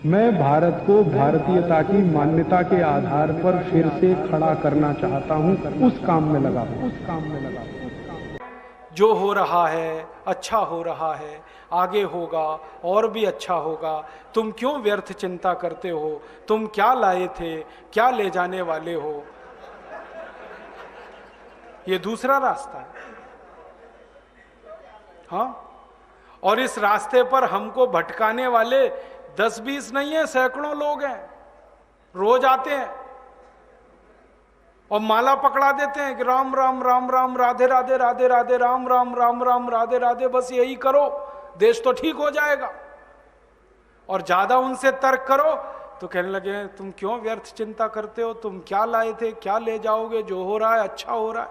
मैं भारत को भारतीयता की मान्यता के आधार पर फिर से खड़ा करना चाहता हूं, उस काम में लगा हूं। जो हो रहा है अच्छा हो रहा है, आगे होगा और भी अच्छा होगा। तुम क्यों व्यर्थ चिंता करते हो? तुम क्या लाए थे, क्या ले जाने वाले हो? ये दूसरा रास्ता है। हाँ, और इस रास्ते पर हमको भटकाने वाले 10-20 नहीं है, सैकड़ों लोग हैं। रोज आते हैं और माला पकड़ा देते हैं कि राम राम राम राम, राधे राधे राधे राधे, राम राम राम राम, राधे राधे, बस यही करो, देश तो ठीक हो जाएगा। और ज्यादा उनसे तर्क करो तो कहने लगे तुम क्यों व्यर्थ चिंता करते हो? तुम क्या लाए थे, क्या ले जाओगे? जो हो रहा है अच्छा हो रहा है,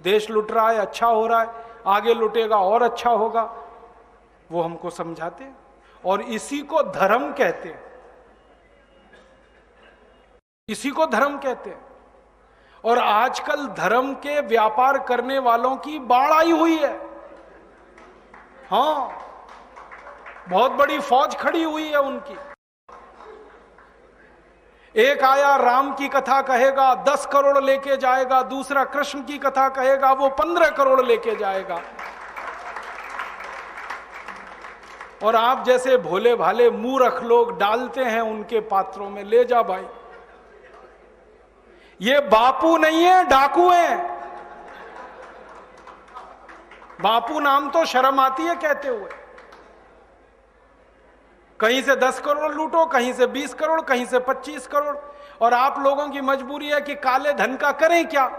देश लुट रहा है अच्छा हो रहा है, आगे लुटेगा और अच्छा होगा। वो हमको समझाते हैं और इसी को धर्म कहते हैं, इसी को धर्म कहते हैं। और आजकल धर्म के व्यापार करने वालों की बाढ़ आई हुई है। हाँ, बहुत बड़ी फौज खड़ी हुई है उनकी। एक आया राम की कथा कहेगा 10 करोड़ लेके जाएगा, दूसरा कृष्ण की कथा कहेगा वो 15 करोड़ लेके जाएगा। और आप जैसे भोले भाले मूर्ख लोग डालते हैं उनके पात्रों में, ले जा भाई। ये बापू नहीं है, डाकू हैं। बापू नाम तो शर्म आती है कहते हुए। कहीं से 10 करोड़ लूटो, कहीं से 20 करोड़, कहीं से 25 करोड़। और आप लोगों की मजबूरी है कि काले धन का करें क्या?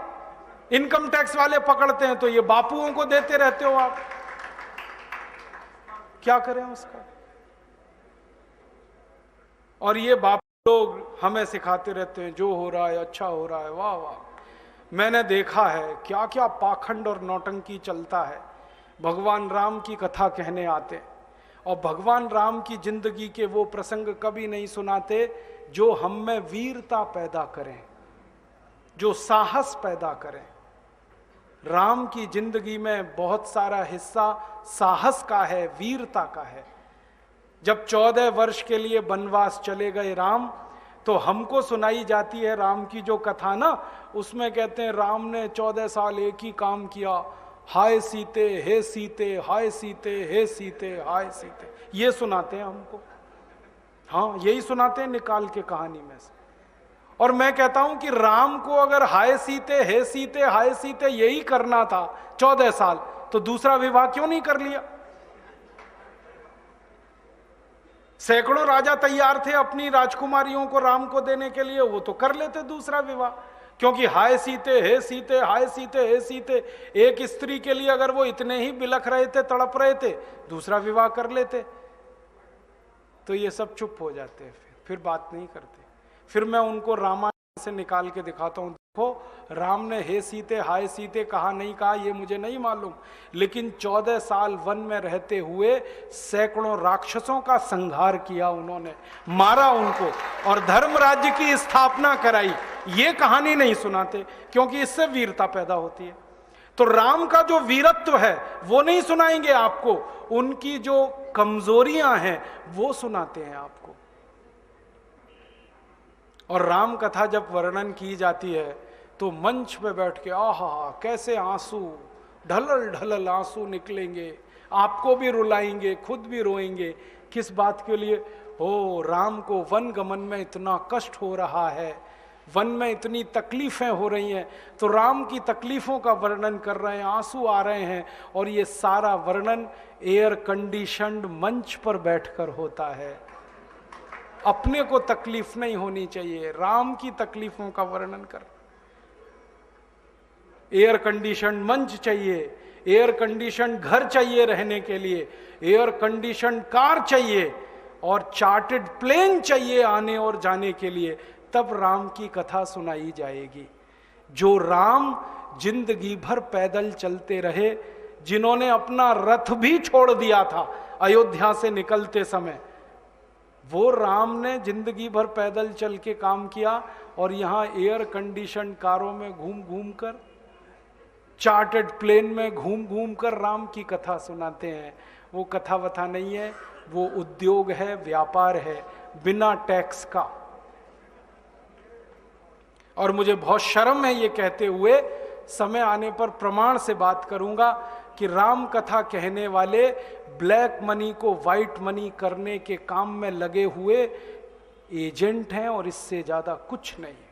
इनकम टैक्स वाले पकड़ते हैं तो ये बापुओं को देते रहते हो आप, क्या करें उसका? और ये बापू लोग हमें सिखाते रहते हैं जो हो रहा है अच्छा हो रहा है। वाह वाह, मैंने देखा है क्या क्या पाखंड और नौटंकी चलता है। भगवान राम की कथा कहने आते और भगवान राम की जिंदगी के वो प्रसंग कभी नहीं सुनाते जो हम में वीरता पैदा करें, जो साहस पैदा करें। राम की जिंदगी में बहुत सारा हिस्सा साहस का है, वीरता का है। जब 14 वर्ष के लिए वनवास चले गए राम, तो हमको सुनाई जाती है राम की जो कथा ना, उसमें कहते हैं राम ने 14 साल एक ही काम किया, हाय सीते हे सीते, हाय सीते हे सीते, हाय सीते, ये सुनाते हैं हमको। हाँ, यही सुनाते हैं निकाल के कहानी में से। और मैं कहता हूं कि राम को अगर हाय सीते हे सीते हाय सीते यही करना था 14 साल, तो दूसरा विवाह क्यों नहीं कर लिया? सैकड़ों राजा तैयार थे अपनी राजकुमारियों को राम को देने के लिए, वो तो कर लेते दूसरा विवाह। क्योंकि हाय सीते हे सीते, हाय सीते हे सीते, एक स्त्री के लिए अगर वो इतने ही बिलख रहे थे, तड़प रहे थे, दूसरा विवाह कर लेते। तो ये सब चुप हो जाते हैं, फिर बात नहीं करते। फिर मैं उनको रामायण से निकाल के दिखाता हूं, देखो राम ने हे सीते हाय सीते कहा नहीं कहा ये मुझे नहीं मालूम, लेकिन 14 साल वन में रहते हुए सैकड़ों राक्षसों का संहार किया उन्होंने, मारा उनको और धर्म राज्य की स्थापना कराई। ये कहानी नहीं सुनाते क्योंकि इससे वीरता पैदा होती है। तो राम का जो वीरत्व है वो नहीं सुनाएंगे आपको, उनकी जो कमजोरियां हैं वो सुनाते हैं आपको। और राम कथा जब वर्णन की जाती है तो मंच पे बैठ के आहा कैसे आंसू, ढलल ढलल आंसू निकलेंगे, आपको भी रुलाएंगे, खुद भी रोएंगे। किस बात के लिए? हो, राम को वन गमन में इतना कष्ट हो रहा है, वन में इतनी तकलीफें हो रही हैं, तो राम की तकलीफों का वर्णन कर रहे हैं, आंसू आ रहे हैं। और ये सारा वर्णन एयर कंडीशनड मंच पर बैठकर होता है। अपने को तकलीफ नहीं होनी चाहिए, राम की तकलीफों का वर्णन कर। एयर कंडीशन मंच चाहिए, एयर कंडीशन घर चाहिए रहने के लिए, एयर कंडीशन कार चाहिए और चार्टर्ड प्लेन चाहिए आने और जाने के लिए, तब राम की कथा सुनाई जाएगी। जो राम जिंदगी भर पैदल चलते रहे, जिन्होंने अपना रथ भी छोड़ दिया था अयोध्या से निकलते समय, वो राम ने जिंदगी भर पैदल चल के काम किया और यहां एयर कंडीशन कारों में घूम घूम कर, चार्टर्ड प्लेन में घूम घूम कर राम की कथा सुनाते हैं। वो कथा वथा नहीं है, वो उद्योग है, व्यापार है। बिना टैक्स का। और मुझे बहुत शर्म है ये कहते हुए, समय आने पर प्रमाण से बात करूंगा कि राम कथा कहने वाले ब्लैक मनी को व्हाइट मनी करने के काम में लगे हुए एजेंट हैं, और इससे ज्यादा कुछ नहीं है।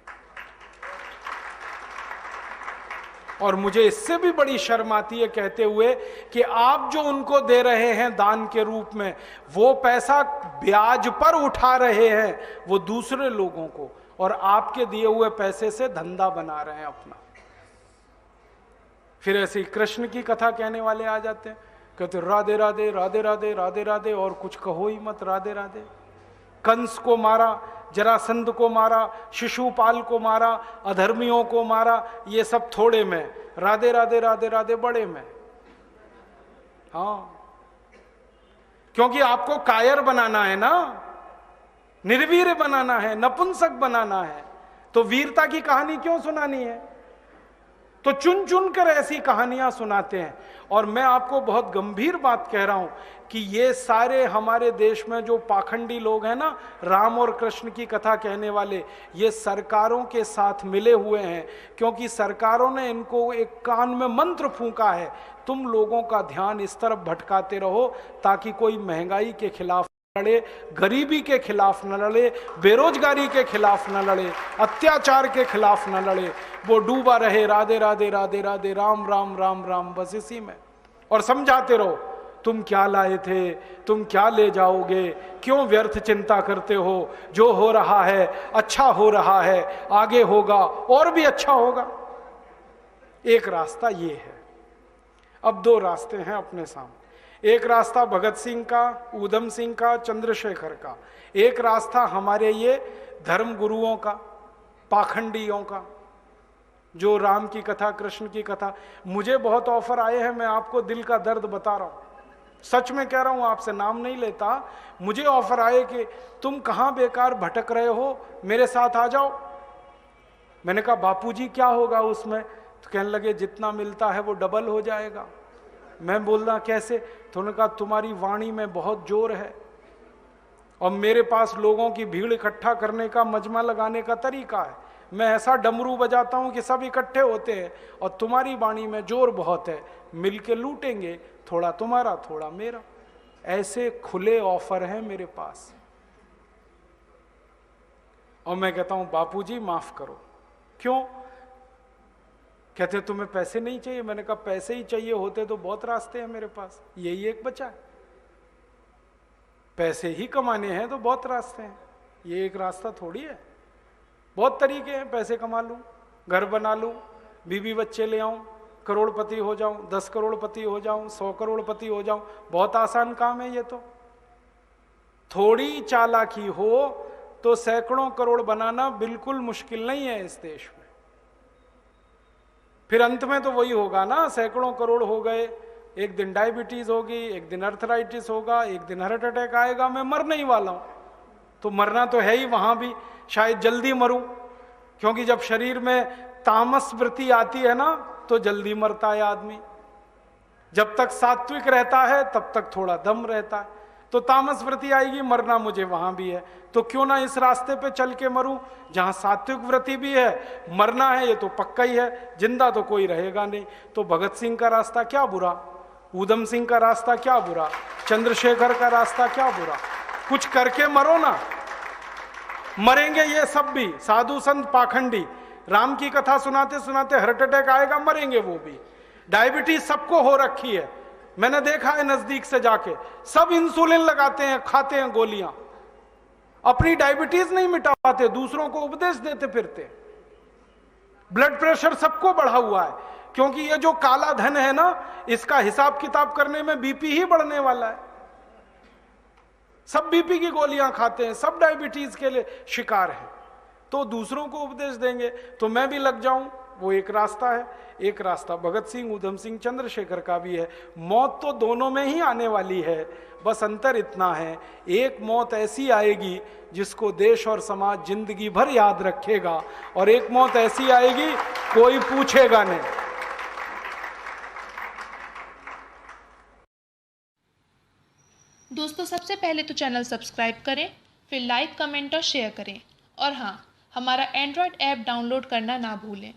और मुझे इससे भी बड़ी शर्म आती है कहते हुए कि आप जो उनको दे रहे हैं दान के रूप में, वो पैसा ब्याज पर उठा रहे हैं वो दूसरे लोगों को, और आपके दिए हुए पैसे से धंधा बना रहे हैं अपना। फिर ऐसे ही कृष्ण की कथा कहने वाले आ जाते हैं, कहते राधे राधे राधे राधे राधे राधे, और कुछ कहो ही मत, राधे राधे। कंस को मारा, जरासंध को मारा, शिशुपाल को मारा, अधर्मियों को मारा, ये सब थोड़े में, राधे राधे राधे राधे बड़े में। हाँ, क्योंकि आपको कायर बनाना है ना, निर्वीर बनाना है, नपुंसक बनाना है, तो वीरता की कहानी क्यों सुनानी है? तो चुन चुन कर ऐसी कहानियां सुनाते हैं। और मैं आपको बहुत गंभीर बात कह रहा हूं कि ये सारे हमारे देश में जो पाखंडी लोग हैं ना, राम और कृष्ण की कथा कहने वाले, ये सरकारों के साथ मिले हुए हैं, क्योंकि सरकारों ने इनको एक कान में मंत्र फूंका है, तुम लोगों का ध्यान इस तरफ भटकाते रहो ताकि कोई महंगाई के खिलाफ लड़े, गरीबी के खिलाफ न लड़े, बेरोजगारी के खिलाफ न लड़े, अत्याचार के खिलाफ न लड़े, वो डूबा रहे राधे राधे राधे राधे राम राम राम राम, बस इसी में। और समझाते रहो, तुम क्या लाए थे, तुम क्या ले जाओगे, क्यों व्यर्थ चिंता करते हो, जो हो रहा है अच्छा हो रहा है, आगे होगा और भी अच्छा होगा। एक रास्ता ये है। अब दो रास्ते हैं अपने सामने, एक रास्ता भगत सिंह का, ऊधम सिंह का, चंद्रशेखर का, एक रास्ता हमारे ये धर्म गुरुओं का, पाखंडियों का, जो राम की कथा, कृष्ण की कथा। मुझे बहुत ऑफर आए हैं, मैं आपको दिल का दर्द बता रहा हूं, सच में कह रहा हूं, आपसे नाम नहीं लेता। मुझे ऑफर आए कि तुम कहां बेकार भटक रहे हो, मेरे साथ आ जाओ। मैंने कहा बापूजी क्या होगा उसमें? तो कहने लगे जितना मिलता है वो डबल हो जाएगा। मैं बोलना कैसे? तो उन्होंने कहा तुम्हारी वाणी में बहुत जोर है, और मेरे पास लोगों की भीड़ इकट्ठा करने का, मजमा लगाने का तरीका है। मैं ऐसा डमरू बजाता हूं कि सब इकट्ठे होते हैं, और तुम्हारी वाणी में जोर बहुत है, मिलके लूटेंगे, थोड़ा तुम्हारा थोड़ा मेरा। ऐसे खुले ऑफर हैं मेरे पास। और मैं कहता हूं बापूजी माफ करो। क्यों? कहते तुम्हें पैसे नहीं चाहिए। मैंने कहा पैसे ही चाहिए होते तो बहुत रास्ते हैं मेरे पास, यही एक बचा है। पैसे ही कमाने हैं तो बहुत रास्ते हैं, ये एक रास्ता थोड़ी है। बहुत तरीके हैं, पैसे कमा लूं, घर बना लूं, बीवी बच्चे ले आऊं, करोड़पति हो जाऊं, 10 करोड़पति हो जाऊं, 100 करोड़पति हो जाऊं, बहुत आसान काम है ये तो। थोड़ी चालाकी हो तो सैकड़ों करोड़ बनाना बिल्कुल मुश्किल नहीं है इस देश में। फिर अंत में तो वही होगा ना, सैकड़ों करोड़ हो गए, एक दिन डायबिटीज होगी, एक दिन अर्थराइटिस होगा, एक दिन हार्ट अटैक आएगा, मैं मरने ही वाला हूं। तो मरना तो है ही, वहां भी शायद जल्दी मरूं, क्योंकि जब शरीर में तामस वृत्ति आती है ना तो जल्दी मरता है आदमी। जब तक सात्विक रहता है तब तक थोड़ा दम रहता है, तो तामस वृत्ति आएगी, मरना मुझे वहां भी है। तो क्यों ना इस रास्ते पे चल के मरूं जहां सात्विक वृत्ति भी है, मरना है ये तो पक्का ही है, जिंदा तो कोई रहेगा नहीं। तो भगत सिंह का रास्ता क्या बुरा, ऊधम सिंह का रास्ता क्या बुरा, चंद्रशेखर का रास्ता क्या बुरा? कुछ करके मरो ना। मरेंगे ये सब भी, साधु संत पाखंडी, राम की कथा सुनाते सुनाते हार्ट अटैक आएगा, मरेंगे वो भी। डायबिटीज सबको हो रखी है, मैंने देखा है नजदीक से जाके, सब इंसुलिन लगाते हैं, खाते हैं गोलियां, अपनी डायबिटीज नहीं मिटा पाते, दूसरों को उपदेश देते फिरते। ब्लड प्रेशर सबको बढ़ा हुआ है, क्योंकि ये जो काला धन है ना, इसका हिसाब किताब करने में बीपी ही बढ़ने वाला है। सब बीपी की गोलियां खाते हैं, सब डायबिटीज के लिए शिकार हैं, तो दूसरों को उपदेश देंगे तो मैं भी लग जाऊं, वो एक रास्ता है। एक रास्ता भगत सिंह, ऊधम सिंह, चंद्रशेखर का भी है। मौत तो दोनों में ही आने वाली है, बस अंतर इतना है, एक मौत ऐसी आएगी जिसको देश और समाज जिंदगी भर याद रखेगा, और एक मौत ऐसी आएगी कोई पूछेगा नहीं। दोस्तों सबसे पहले तो चैनल सब्सक्राइब करें, फिर लाइक, कमेंट और शेयर करें। और हाँ, हमारा एंड्रॉयड ऐप डाउनलोड करना ना भूलें।